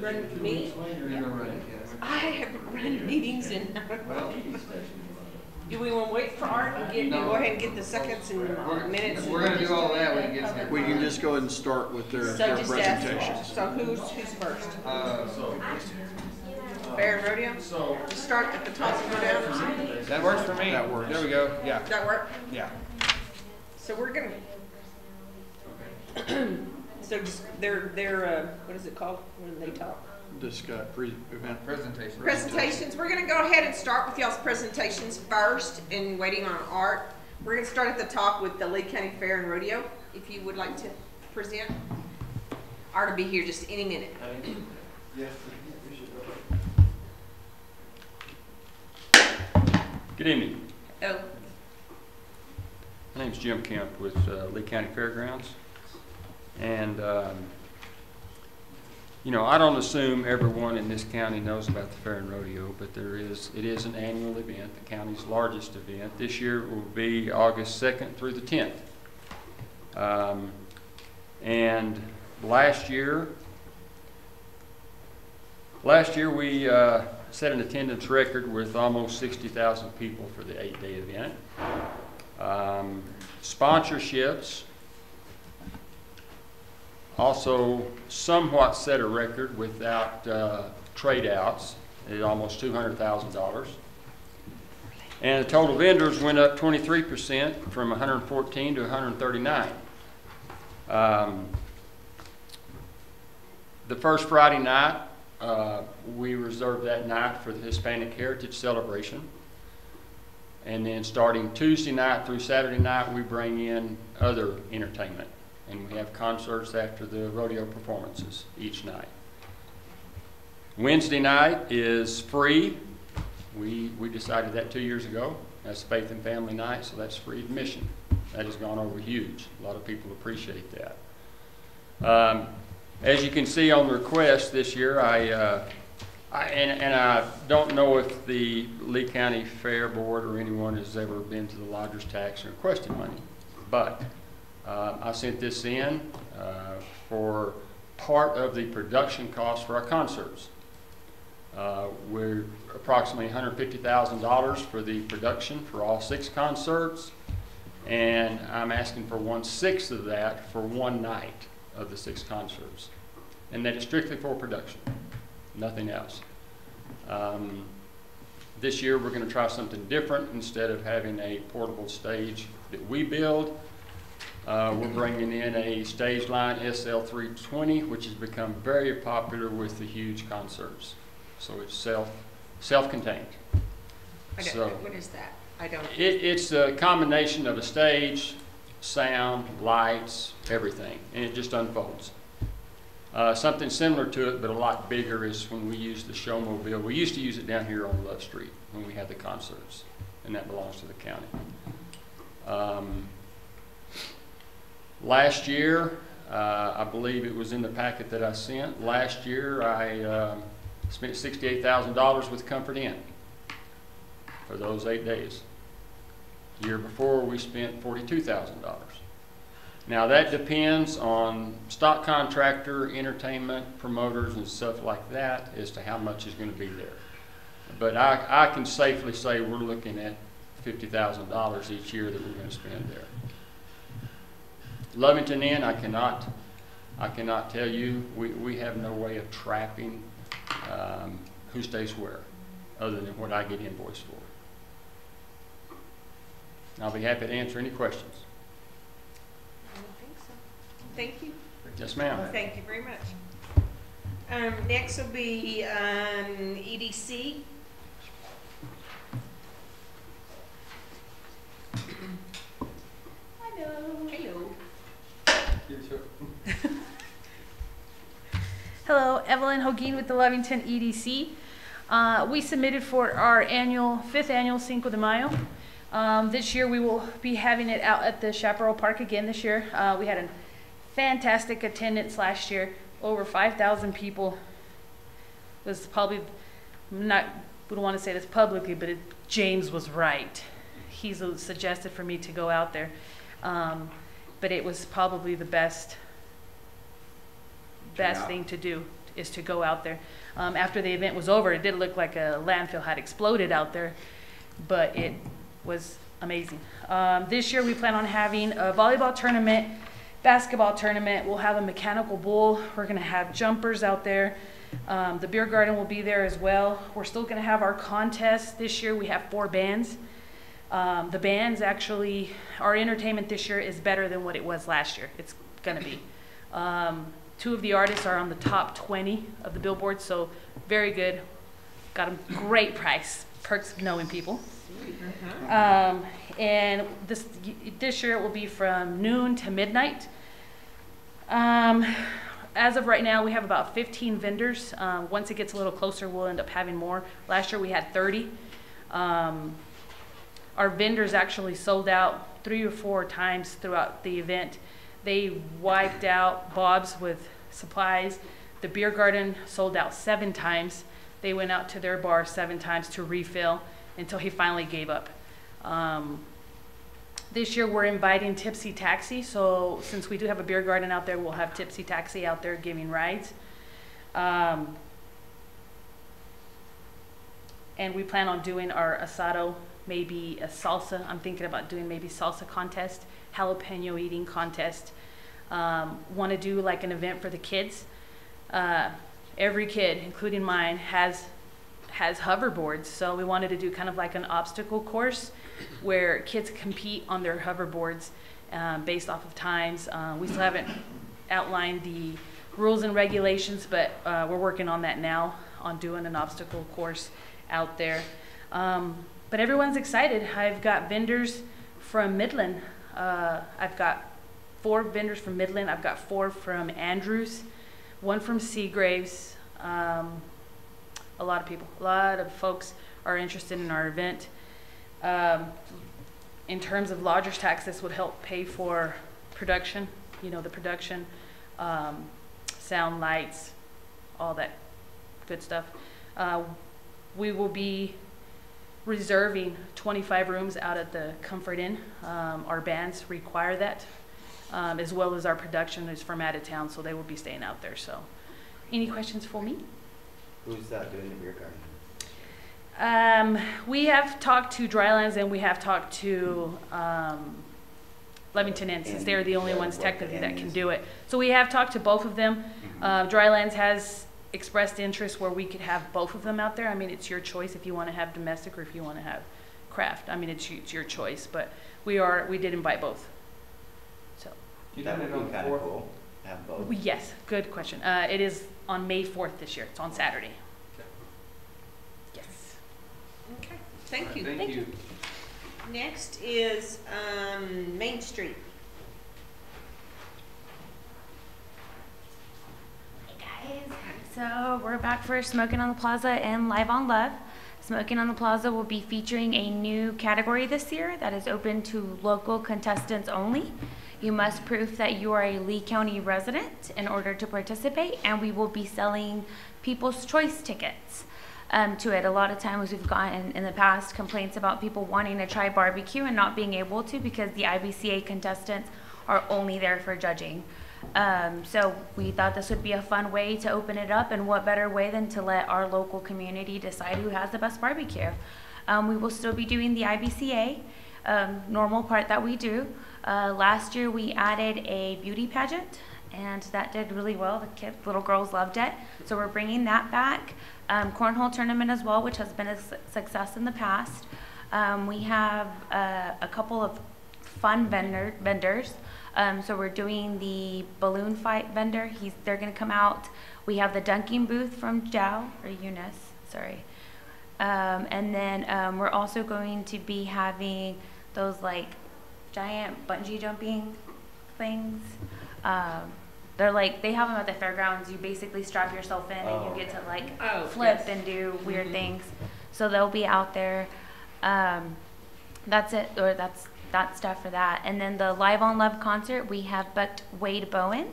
Run me? You're gonna run it, yes. I haven't run meetings in. Do we want to wait for Art and go ahead and get the seconds and minutes? We're gonna do all that when he gets here. We can just go ahead and start with their presentations. So who's first? Fair and rodeo? Just start at the top and go down? That works for me. That works. There we go, yeah. That work? Yeah. So we're gonna, so just, they're what is it called when they talk? This event Presentation. Presentations. We're gonna go ahead and start with y'all's presentations first and waiting on Art. We're gonna start at the top with the Lee County Fair and Rodeo, if you would like to present. Art will be here just any minute. Good evening. Oh. My name is Jim Kemp with Lee County Fairgrounds. And, you know, I don't assume everyone in this county knows about the Fair and Rodeo, but it is an annual event, the county's largest event. This year it will be August 2nd through the 10th. And last year we set an attendance record with almost 60,000 people for the 8-day event. Sponsorships also somewhat set a record without trade outs at almost $200,000. And the total vendors went up 23% from 114 to 139. The first Friday night, we reserved that night for the Hispanic Heritage Celebration. And then starting Tuesday night through Saturday night, we bring in other entertainment. And we have concerts after the rodeo performances each night. Wednesday night is free. We decided that 2 years ago. That's Faith and Family Night, so that's free admission. That has gone over huge. A lot of people appreciate that. As you can see on the request this year, I don't know if the Lee County Fair Board or anyone has ever been to the lodger's tax and requested money, but I sent this in for part of the production costs for our concerts. We're approximately $150,000 for the production for all 6 concerts, and I'm asking for 1/6 of that for one night of the 6 concerts. And that is strictly for production, nothing else. This year we're going to try something different. Instead of having a portable stage that we build, we're bringing in a stage line SL320, which has become very popular with the huge concerts. So it's self-contained. So what is that? I don't. It's a combination of a stage, sound, lights, everything, and it just unfolds. Something similar to it, but a lot bigger, is when we use the showmobile. We used to use it down here on Love Street when we had the concerts, and that belongs to the county. Last year, I believe it was in the packet that I sent. Last year, I spent $68,000 with Comfort Inn for those 8 days. The year before, we spent $42,000. Now that depends on stock contractor, entertainment, promoters, and stuff like that as to how much is going to be there. But I can safely say we're looking at $50,000 each year that we're going to spend there. Lovington Inn, I cannot tell you. We have no way of tracking who stays where, other than what I get invoiced for. I'll be happy to answer any questions. Thank you. Yes, ma'am. Thank you very much. Next will be EDC. Hello. Hello. Hello, Evelyn Hoguin with the Lovington EDC. We submitted for our 5th annual Cinco de Mayo. This year we will be having it out at the Chaparral Park again this year. We had a fantastic attendance last year. Over 5,000 people. It was probably, we don't want to say this publicly, but James was right. He suggested for me to go out there. But it was probably the best thing to do, is to go out there. After the event was over, it did look like a landfill had exploded out there, but it was amazing. This year we plan on having a volleyball tournament, basketball tournament. We'll have a mechanical bull. We're gonna have jumpers out there. The beer garden will be there as well. We're still gonna have our contest. This year we have 4 bands. The bands actually, our entertainment this year is better than what it was last year. It's gonna be. 2 of the artists are on the top 20 of the Billboard, so very good. Got a great price, perks of knowing people. And this year it will be from noon to midnight. As of right now, we have about 15 vendors. Once it gets a little closer, we'll end up having more. Last year we had 30. Our vendors actually sold out 3 or 4 times throughout the event. They wiped out Bob's with supplies. The beer garden sold out 7 times. They went out to their bar 7 times to refill until he finally gave up. This year we're inviting Tipsy Taxi, so since we do have a beer garden out there, we'll have Tipsy Taxi out there giving rides. And we plan on doing our asado, maybe a salsa. I'm thinking about doing maybe salsa contest, jalapeno eating contest. Want to do like an event for the kids. Every kid, including mine, has hoverboards, so we wanted to do kind of like an obstacle course where kids compete on their hoverboards based off of times. We still haven't outlined the rules and regulations, but we're working on that now, on doing an obstacle course out there. But everyone's excited. I've got vendors from Midland. I've got 4 vendors from Midland. I've got 4 from Andrews, 1 from Seagraves. A lot of people, a lot of folks are interested in our event. In terms of lodger's tax, this would help pay for production, the production, sound, lights, all that good stuff. We will be reserving 25 rooms out at the Comfort Inn. Our bands require that, as well as our production is from out of town, so they will be staying out there. So, any questions for me? Who's doing the beer garden? We have talked to Drylands and we have talked to Lovington Inn, since they're the only ones technically that can do it. So we have talked to both of them. Drylands has expressed interest where we could have both of them out there. I mean, it's your choice if you want to have domestic or if you want to have craft. I mean, it's your choice, but we did invite both. So That would be kind of cool. Have both. Yes, good question. It is on May 4th this year. It's on Saturday. Yes. Okay, thank you. Thank you. Next is Main Street. Hey guys, so we're back for Smoking on the Plaza and Live on Love. Smoking on the Plaza will be featuring a new category this year that is open to local contestants only. You must prove that you are a Lee County resident in order to participate, and we will be selling People's Choice tickets to it. A lot of times we've gotten in the past complaints about people wanting to try barbecue and not being able to because the IBCA contestants are only there for judging. So we thought this would be a fun way to open it up, and what better way than to let our local community decide who has the best barbecue. We will still be doing the IBCA normal part that we do. Last year we added a beauty pageant, and that did really well. The little girls loved it, so we're bringing that back. Cornhole tournament as well, which has been a success in the past. We have a couple of fun vendors. So we're doing the balloon fight vendor. They're going to come out. We have the dunking booth from Eunice, sorry. And then we're also going to be having those like giant bungee jumping things. They're like, they have them at the fairgrounds. You basically strap yourself in and you get to like flip and do weird things. So they'll be out there. That's it, or that's that stuff for that. And then the Live on Love concert, we have booked Wade Bowen,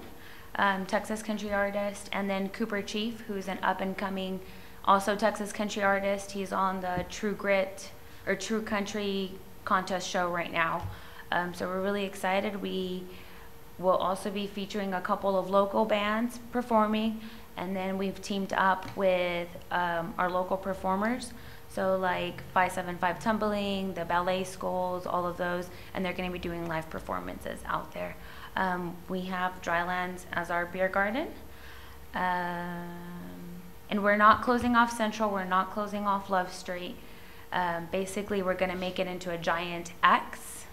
Texas country artist, and then Cooper Chief, who's an up and coming, also Texas country artist. He's on the True Grit or True Country contest show right now. So we're really excited. We will also be featuring a couple of local bands performing, And then we've teamed up with our local performers. So like 575 Tumbling, the Ballet Schools, all of those, and they're going to be doing live performances out there. We have Drylands as our beer garden. And we're not closing off Central, we're not closing off Love Street. Basically, we're going to make it into a giant X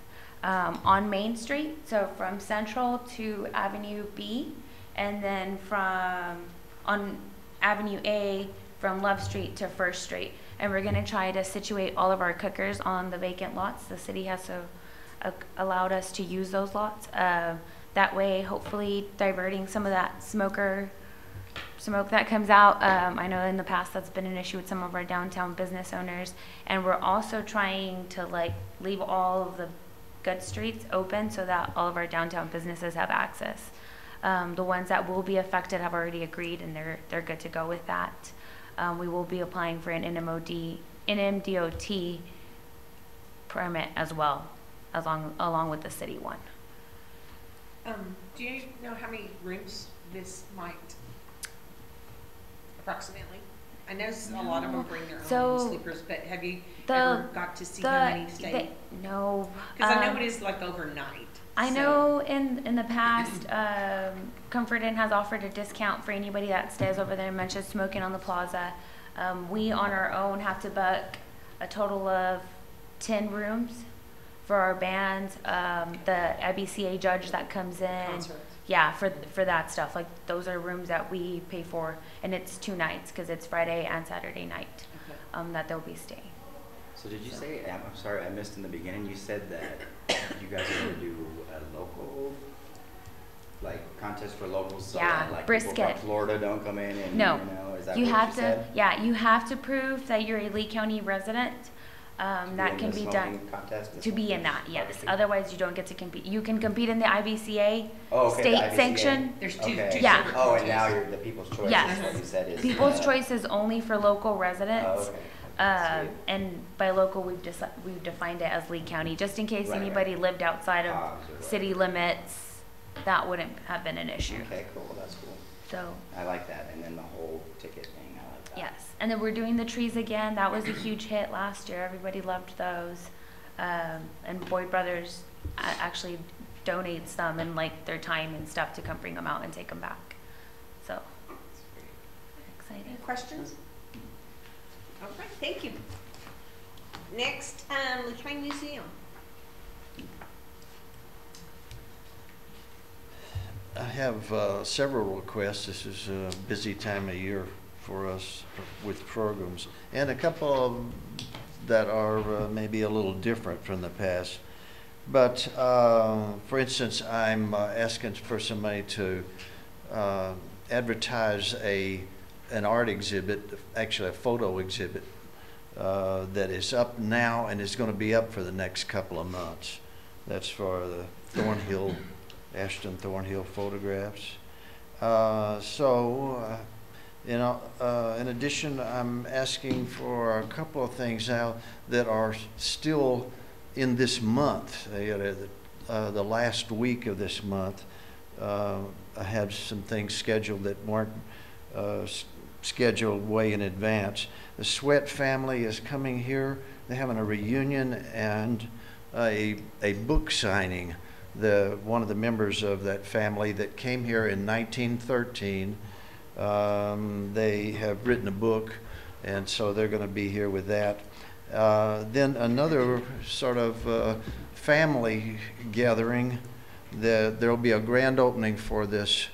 on Main Street. So from Central to Avenue B, and then on Avenue A from Love Street to First Street. And we're going to try to situate all of our cookers on the vacant lots. The city has allowed us to use those lots. That way, hopefully diverting some of that smoke that comes out. I know in the past that's been an issue with some of our downtown business owners. And we're also trying to like leave all of the good streets open so that all of our downtown businesses have access. The ones that will be affected have already agreed, and they're good to go with that. We will be applying for an NMDOT permit as well, along with the city one. Do you know how many rooms this might approximately? I know a lot of them bring their own sleepers, but have you ever got to see how many stay? No. Because I know it is like overnight. I know in the past, Comfort Inn has offered a discount for anybody that stays over there and mentions Smoking on the Plaza. We on our own have to book a total of 10 rooms for our bands. The IBCA judge that comes in, Concerts. yeah, for that stuff. Like those are rooms that we pay for, and it's 2 nights because it's Friday and Saturday night that they'll be staying. So did you say, I'm sorry, I missed in the beginning, you said that you guys are going to do a local, like, contest for locals, so Yeah, that, like, brisket. people from Florida don't come in and, No. you know, is that You what have you to, said? yeah, you have to prove that you're a Lee County resident. That can be done to be in that, yes. Okay. Otherwise, you don't get to compete. You can compete in the IBCA Oh, okay, the state IBCA. sanction. There's Okay. two Yeah. separate Oh, and now contests. you're the People's Choice, Yes. is what you said is. People's Choice is only for local residents. Oh, okay. Sweet. And by local, we've defined it as Lee County, just in case Right, anybody right. lived outside of Hobbs or city whatever. limits. That wouldn't have been an issue. Okay, cool, that's cool. So. I like that, and then the whole ticket thing, I like that. Yes, and then we're doing the trees again. That was a huge hit last year. Everybody loved those. And Boyd Brothers actually donates them and like their time and stuff to come bring them out and take them back. So, Any excited. questions? All right, thank you. Next, Lee County Museum. I have several requests. This is a busy time of year for us with programs, and a couple of them that are maybe a little different from the past. But for instance, I'm asking for somebody to advertise an art exhibit, actually a photo exhibit, that is up now and is going to be up for the next couple of months. That's for the Thornhill, Ashton Thornhill photographs. In addition, I'm asking for a couple of things now that are still in this month. The last week of this month, I had some things scheduled that weren't scheduled way in advance. The Sweat family is coming here. They're having a reunion and a book signing. One of the members of that family that came here in 1913, they have written a book, and so they're going to be here with that. Then another sort of family gathering. There'll be a grand opening for this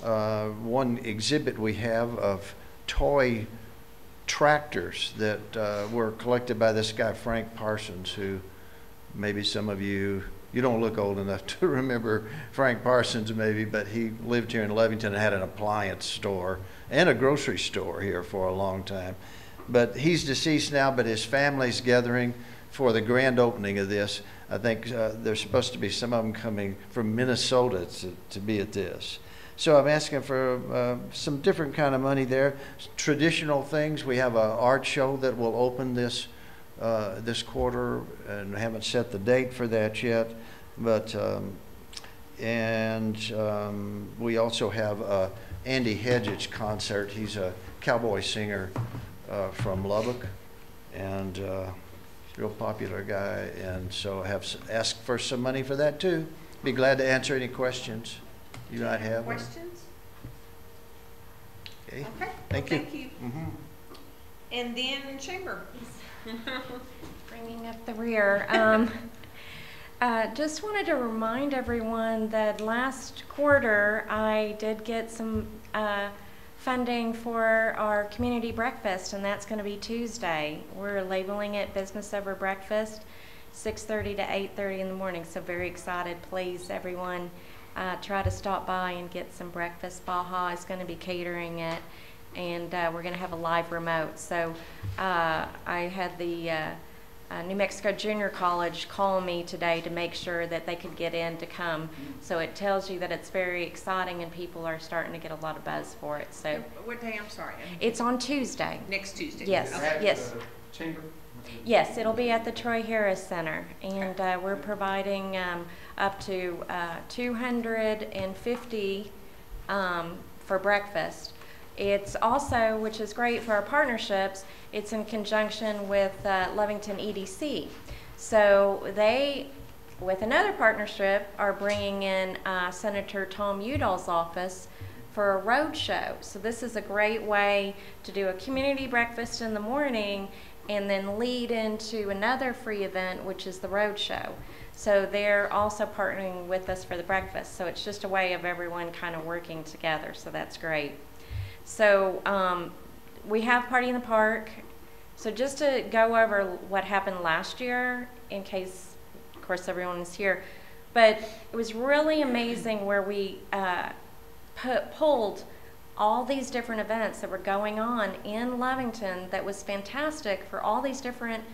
one exhibit we have of toy tractors that were collected by this guy Frank Parsons, who maybe some of you don't look old enough to remember Frank Parsons maybe, but he lived here in Lovington and had an appliance store and a grocery store here for a long time. But he's deceased now, but his family's gathering for the grand opening of this. I think there's supposed to be some of them coming from Minnesota to be at this. So I'm asking for some different kind of money there. Traditional things. We have an art show that will open this quarter, and haven't set the date for that yet. But And we also have Andy Hedges concert. He's a cowboy singer from Lubbock, and real popular guy. And so I have asked for some money for that too. Be glad to answer any questions you might have. Questions? Okay. Okay. Thank you. Thank you. Mhm. And then chamber. Bringing up the rear. Just wanted to remind everyone that last quarter I did get some funding for our community breakfast, and that's going to be Tuesday. We're labeling it Business Over Breakfast, 6:30 to 8:30 in the morning. So very excited. Please, everyone, try to stop by and get some breakfast. Baja is going to be catering it, and we're going to have a live remote. So I had the New Mexico Junior College call me today to make sure that they could get in to come. So it tells you that it's very exciting and people are starting to get a lot of buzz for it. So What day? I'm sorry. it's on Tuesday. Next Tuesday. Yes, Okay. yes. Chamber? Yes, it'll be at the Troy Harris Center, and we're providing up to 250 for breakfast. It's also, which is great for our partnerships, it's in conjunction with Lovington EDC. So they, with another partnership, are bringing in Senator Tom Udall's office for a road show. So this is a great way to do a community breakfast in the morning and then lead into another free event, which is the road show. So they're also partnering with us for the breakfast. So it's just a way of everyone kind of working together. So that's great. So we have Party in the Park. So just to go over what happened last year, in case, of course, everyone is here, but it was really amazing where we pulled all these different events that were going on in Lovington that was fantastic for all these different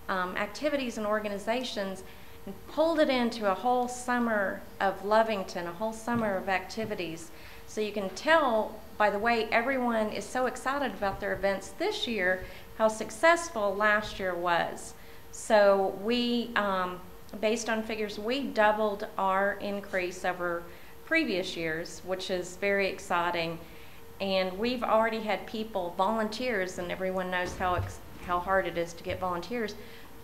activities and organizations, and pulled it into a whole summer of Lovington, a whole summer of activities. So you can tell by the way everyone is so excited about their events this year, how successful last year was. So we, based on figures, we doubled our increase over previous years, which is very exciting. And we've already had people, volunteers, and everyone knows how hard it is to get volunteers,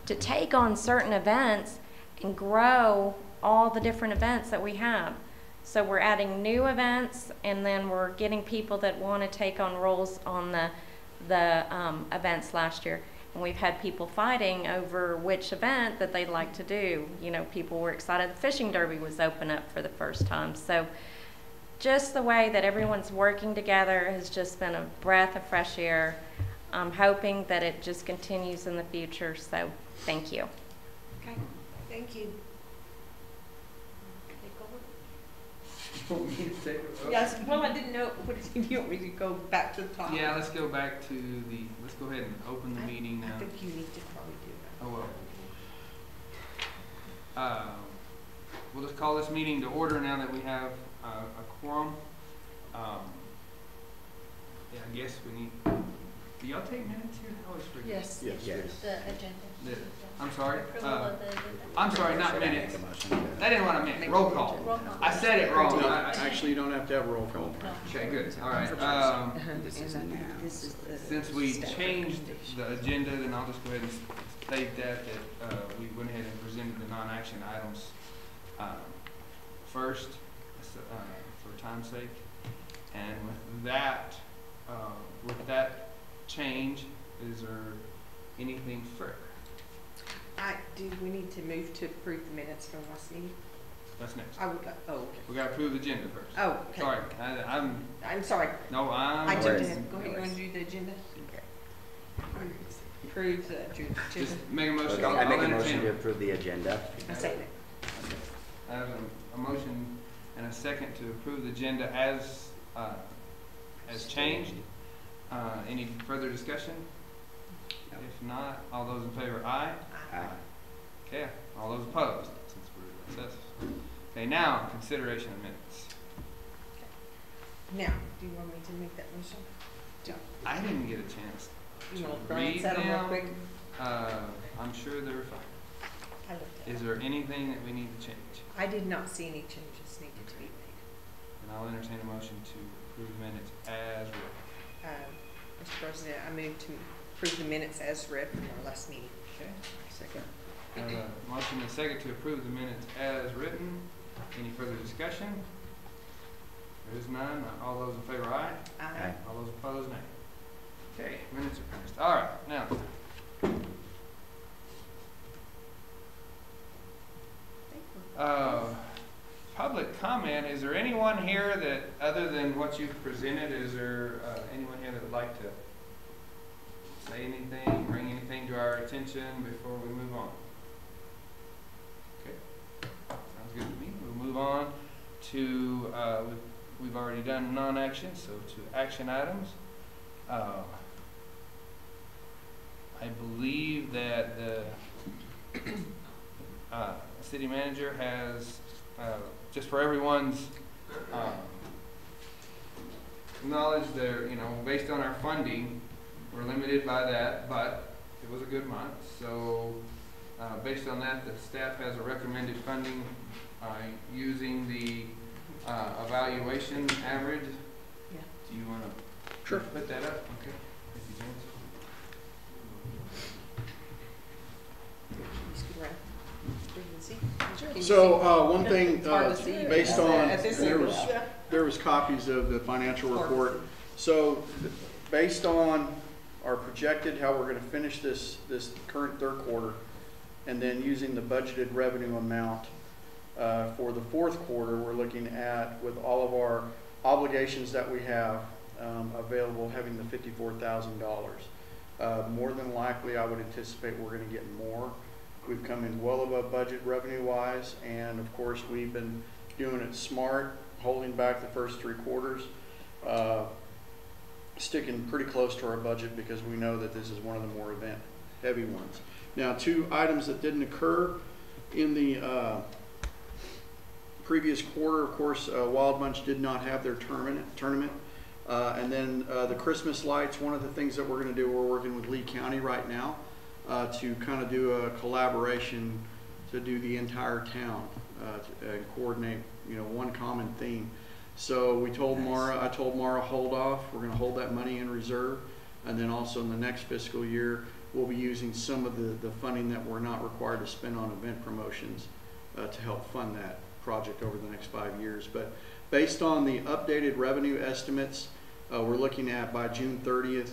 to take on certain events and grow all the different events that we have. So we're adding new events, and then we're getting people that want to take on roles on the events last year. And we've had people fighting over which event that they'd like to do. You know, people were excited the fishing derby was open up for the first time. So just the way that everyone's working together has just been a breath of fresh air. I'm hoping that it just continues in the future. So thank you. Okay. Thank you. Yes. Well, I didn't know. What did you want me to go back to the top? Yeah, let's go back to let's go ahead and open the meeting now. I think you need to probably do that. Oh, well. We'll just call this meeting to order now that we have a quorum. Yeah, I guess we need. Do y'all take minutes here? I always forget. Yes. Yes. The agenda. I'm sorry. Approval of the agenda. I'm sorry, not Should I minutes. make a motion to- That ain't what I meant. Roll call. Roll call. I said it wrong. Actually, you don't have to have a roll call. Okay, good. All right. This is now. Since we changed the agenda, then I'll just go ahead and state that we went ahead and presented the non-action items first for time's sake. And with that change, is there anything further? Do we need to move to approve the minutes from last meeting? That's next. I would go. Oh, okay. We got to approve the agenda first. Oh, okay. Sorry, I'm sorry. I I'm. jumped ahead. Go ahead. You want to do the agenda? Okay. Approve the agenda. Just make a motion. Okay, I make a I'll motion entertain to approve the agenda. I second it. I have a motion and a second to approve the agenda as changed. Any further discussion? No. If not, all those in favor, aye. Aye. Okay, all those opposed, since we're recessed. Okay, now, consideration of minutes. Now, do you want me to make that motion? I didn't get a chance You to want to glance read at them real them. quick? I'm sure they're fine. I looked at Is them. there anything that we need to change? I did not see any changes needed. to be made. And I'll entertain a motion to approve minutes as written. Mr. President, I move to approve the minutes as read from our last meeting. Okay. Second. I have a motion and a second to approve the minutes as written. Any further discussion? There is none. All those in favor, aye. Aye. All those opposed, nay. Okay, minutes are finished. All right, now. Public comment. Is there anyone here that, other than what you've presented, is there anyone here that would like to say anything, bring anything to our attention before we move on? Okay, sounds good to me. We'll move on to, we've already done non-action, so to action items. I believe that the city manager has, just for everyone's knowledge, there, based on our funding, we're limited by that, but it was a good month. So based on that, the staff has a recommended funding using the evaluation average. Yeah. Do you want to Sure. put that up? Okay. Thank you, James. Scoot around. So you can see. Can you So, one thing, It's hard to see based at on, this there angle. was, there was copies of the financial report. So, based on our projected, how we're gonna finish this current third quarter, and then using the budgeted revenue amount, for the fourth quarter, we're looking at, with all of our obligations that we have, available, having the $54,000. More than likely, I would anticipate we're gonna get more. We've come in well above budget revenue-wise, and of course, we've been doing it smart, holding back the first 3 quarters, sticking pretty close to our budget because we know that this is one of the more event-heavy ones. Now, 2 items that didn't occur in the previous quarter, of course, Wild Bunch did not have their tournament. And then the Christmas lights, one of the things that we're going to do, we're working with Lee County right now to kind of do a collaboration to do the entire town and coordinate, one common theme. So we told Mara, I told Mara, hold off. We're going to hold that money in reserve. And then also in the next fiscal year, we'll be using some of the funding that we're not required to spend on event promotions to help fund that project over the next 5 years. But based on the updated revenue estimates, we're looking at by June 30th,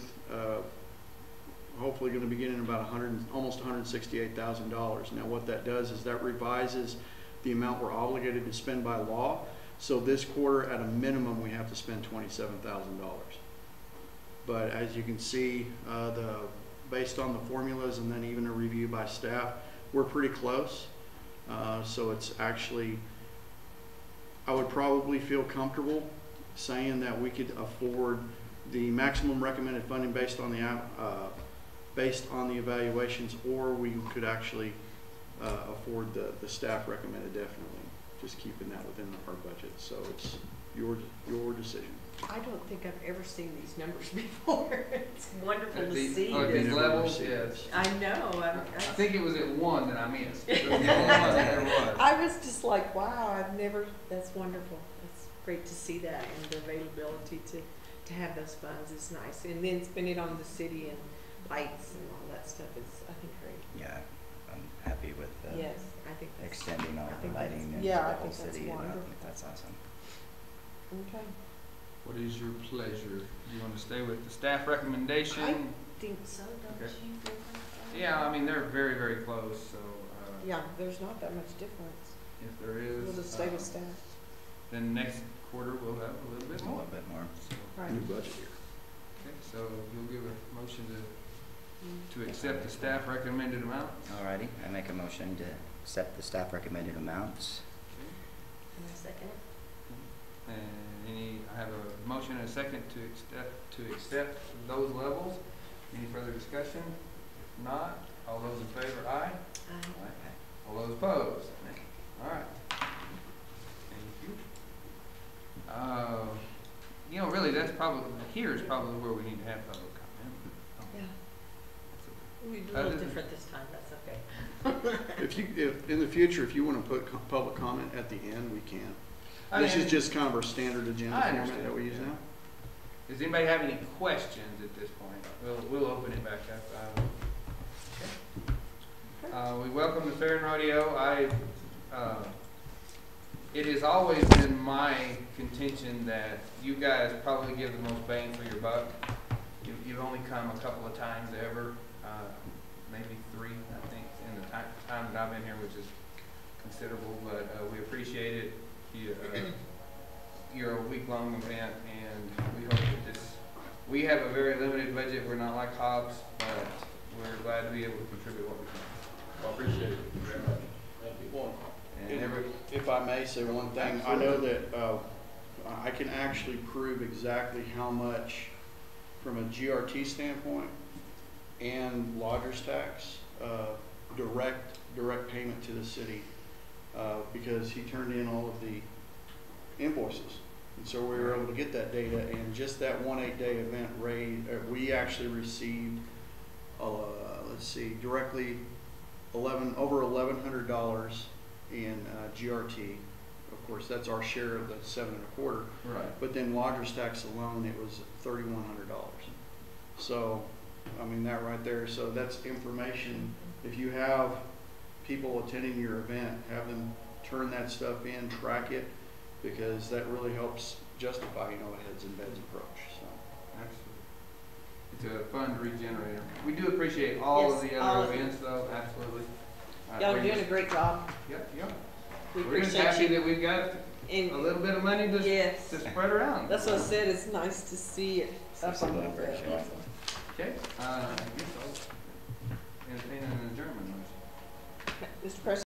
hopefully going to be getting about almost $168,000. Now what that does is that revises the amount we're obligated to spend by law. So this quarter, at a minimum, we have to spend $27,000. But as you can see, based on the formulas and then even a review by staff, we're pretty close. So it's actually, I would probably feel comfortable saying that we could afford the maximum recommended funding based on the evaluations, or we could actually afford the staff recommended, definitely, just keeping that within our budget. So it's your decision. I don't think I've ever seen these numbers before. It's wonderful to see. These this. levels, yes. I know. I think it was at 1 that I missed. It was the only one that there was. I was just like, wow, that's wonderful. It's great to see that, and the availability to have those funds is nice. And then spend it on the city and lights and all that stuff is, I think, great. Yeah, I'm happy with Yes, I think that's, extending all I the think lighting that's- into yeah, the I whole think that's city, and I wonderful. think that's awesome. okay. What is your pleasure? Do you want to stay with the staff recommendation? I think so, don't Okay. you think? Yeah, I mean, they're very, very close, so Yeah, there's not that much difference. if there is, We'll just stay with staff. then next quarter we'll have a little bit A more. little bit more. Right. New budget year. Okay, so you'll give a motion to accept the staff recommended amount? Alrighty, I make a motion to accept the staff recommended amounts. And a second. And I have a motion and a second to accept those levels. Any further discussion? If not, all those in favor, aye. All those opposed? Nay. All right. Thank you. Really, that's probably, here is probably where we need to have public comment. Yeah. We do a Other little than- different this time, that's okay. If in the future, if you want to put public comment at the end, we can. This is just kind of our standard agenda I format understand, that we use yeah. now. Does anybody have any questions at this point? We'll open it back up. We welcome the Fair and Rodeo. It has always been my contention that you guys probably give the most bang for your buck. You've only come a couple of times ever, maybe 3, I think, in the time that I've been here, which is considerable, but we appreciate it. You're a week-long event, and we hope that we have a very limited budget. We're not like Hobbs, but we're glad to be able to contribute what we can. I appreciate it very much. Well, And if I may say one thing, I know that I can actually prove exactly how much, from a GRT standpoint and lodger's tax, direct payment to the city, because he turned in all of the invoices. And so we were able to get that data, and just that 8-day event we actually received, directly over $1,100 in GRT. Of course, that's our share of the 7.25. Right. But then lodger's tax alone, it was $3,100. So, I mean, that right there. So that's information. If you have people attending your event, have them turn that stuff in, track it, because that really helps justify, a heads and beds approach. So. Absolutely. It's a fund regenerator. We do appreciate all of the other events, though. Absolutely. Y'all are doing a great job. Yep. We We're just appreciate happy you. that we've got And a little bit of money to yes, spread around. that's what I said. It's nice to see it up on the Okay. I guess I'll entertain an adjournment motion. Mr. President.